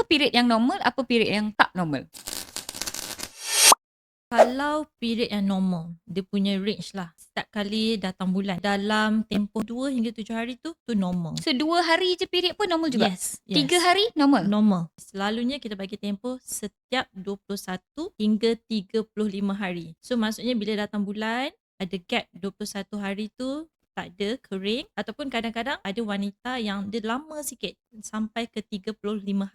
period yang normal, apa period yang tak normal? Kalau period yang normal, dia punya range lah. Setiap kali datang bulan, dalam tempoh 2 hingga 7 hari tu normal. So 2 hari je period pun normal juga? Yes. 3 hari normal? Normal. Selalunya kita bagi tempoh setiap 21 hingga 35 hari. So maksudnya bila datang bulan, ada gap 21 hari tu tak ada, kering. Ataupun kadang-kadang ada wanita yang dia lama sikit sampai ke 35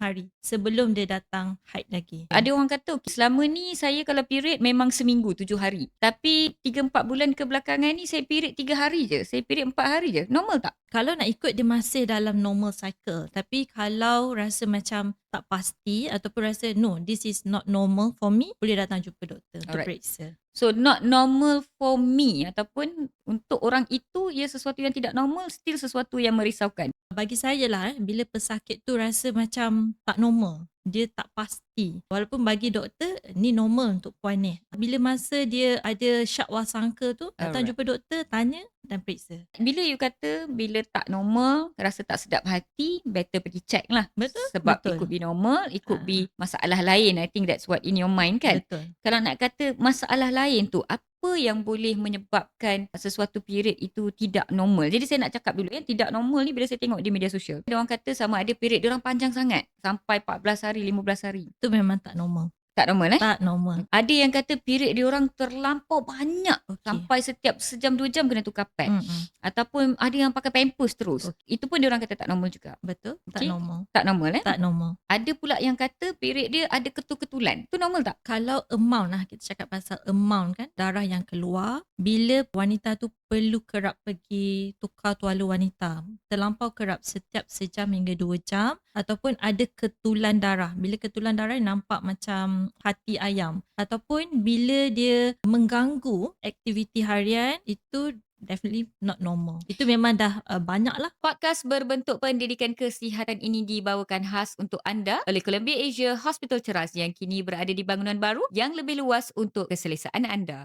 hari sebelum dia datang haid lagi. Ada orang kata, okay, selama ni saya kalau period memang seminggu 7 hari. Tapi 3-4 bulan kebelakangan ni saya period 3 hari je. Saya period 4 hari je. Normal tak? Kalau nak ikut dia masih dalam normal cycle. Tapi kalau rasa macam tak pasti ataupun rasa no, this is not normal for me, boleh datang jumpa doktor untuk periksa. So not normal for me ataupun untuk orang itu ia sesuatu yang tidak normal, still sesuatu yang merisaukan. Bagi saya lah, bila pesakit tu rasa macam tak normal, dia tak pasti. Walaupun bagi doktor, ni normal untuk puan ni. Bila masa dia ada syak wasangka tu, datang jumpa doktor, tanya dan periksa. Bila you kata bila tak normal, rasa tak sedap hati, better pergi check lah. Betul? Sebab Betul. it could be normal, it could be masalah lain. I think that's what in your mind kan? Betul. Kalau nak kata masalah lain tu, apa yang boleh menyebabkan sesuatu period itu tidak normal? Jadi saya nak cakap dulu yang tidak normal ni bila saya tengok di media sosial. Dia orang kata sama ada period dia orang panjang sangat. Sampai 14 hari, 15 hari. Itu memang tak normal. Tak normal Tak normal. Ada yang kata period dia orang terlampau banyak. Sampai setiap sejam 2 jam kena tukar pad. Ataupun ada yang pakai pampers terus. Itu pun dia orang kata tak normal juga. Betul. Tak normal. Tak normal Tak normal. Ada pula yang kata period dia ada ketul-ketulan. Tu normal tak? Kalau amount lah, kita cakap pasal amount kan, darah yang keluar, bila wanita tu perlu kerap pergi tukar tuala wanita. Terlampau kerap setiap sejam hingga 2 jam. Ataupun ada ketulan darah. Bila ketulan darah nampak macam hati ayam. Ataupun bila dia mengganggu aktiviti harian, itu definitely not normal. Itu memang dah banyak lah. Podcast berbentuk pendidikan kesihatan ini dibawakan khas untuk anda oleh Columbia Asia Hospital Ceras yang kini berada di bangunan baru yang lebih luas untuk keselesaan anda.